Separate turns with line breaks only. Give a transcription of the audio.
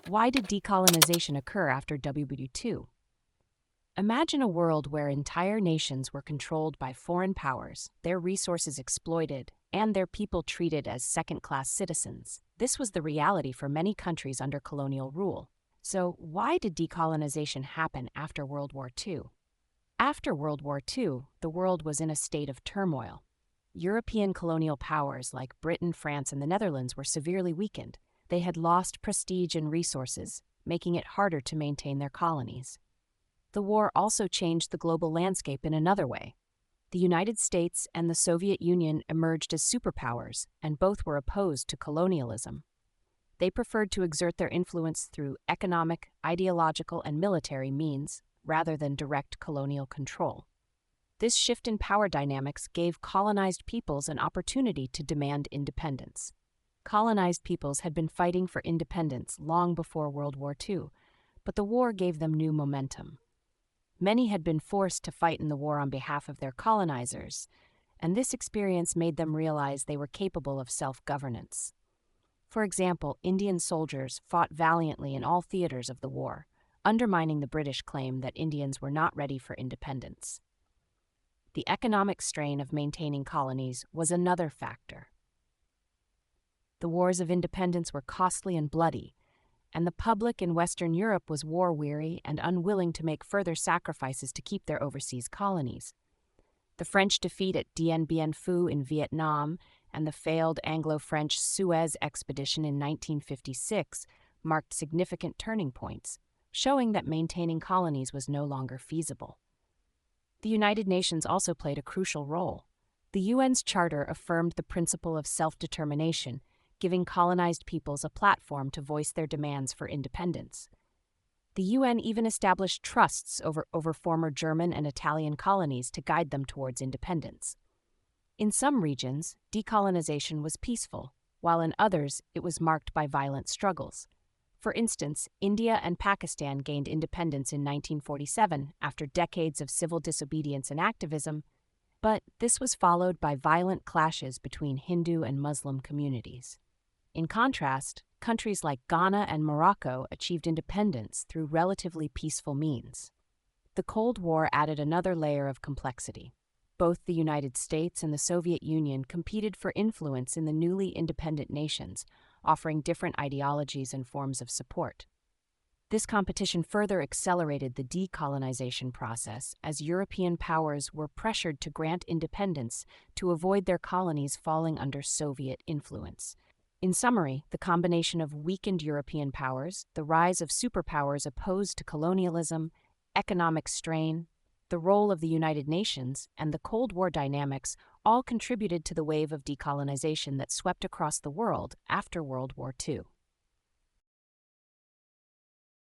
Why did decolonization occur after WW2? Imagine a world where entire nations were controlled by foreign powers, their resources exploited, and their people treated as second-class citizens. This was the reality for many countries under colonial rule. So, why did decolonization happen after World War II? After World War II, the world was in a state of turmoil. European colonial powers like Britain, France, and the Netherlands were severely weakened. They had lost prestige and resources, making it harder to maintain their colonies. The war also changed the global landscape in another way. The United States and the Soviet Union emerged as superpowers, and both were opposed to colonialism. They preferred to exert their influence through economic, ideological, and military means, rather than direct colonial control. This shift in power dynamics gave colonized peoples an opportunity to demand independence. Colonized peoples had been fighting for independence long before World War II, but the war gave them new momentum. Many had been forced to fight in the war on behalf of their colonizers, and this experience made them realize they were capable of self-governance. For example, Indian soldiers fought valiantly in all theaters of the war, undermining the British claim that Indians were not ready for independence. The economic strain of maintaining colonies was another factor. The wars of independence were costly and bloody, and the public in Western Europe was war-weary and unwilling to make further sacrifices to keep their overseas colonies. The French defeat at Dien Bien Phu in Vietnam and the failed Anglo-French Suez expedition in 1956 marked significant turning points, showing that maintaining colonies was no longer feasible. The United Nations also played a crucial role. The UN's charter affirmed the principle of self-determination, giving colonized peoples a platform to voice their demands for independence. The UN even established trusts over former German and Italian colonies to guide them towards independence. In some regions, decolonization was peaceful, while in others it was marked by violent struggles. For instance, India and Pakistan gained independence in 1947 after decades of civil disobedience and activism, but this was followed by violent clashes between Hindu and Muslim communities. In contrast, countries like Ghana and Morocco achieved independence through relatively peaceful means. The Cold War added another layer of complexity. Both the United States and the Soviet Union competed for influence in the newly independent nations, offering different ideologies and forms of support. This competition further accelerated the decolonization process as European powers were pressured to grant independence to avoid their colonies falling under Soviet influence. In summary, the combination of weakened European powers, the rise of superpowers opposed to colonialism, economic strain, the role of the United Nations, and the Cold War dynamics all contributed to the wave of decolonization that swept across the world after World War II.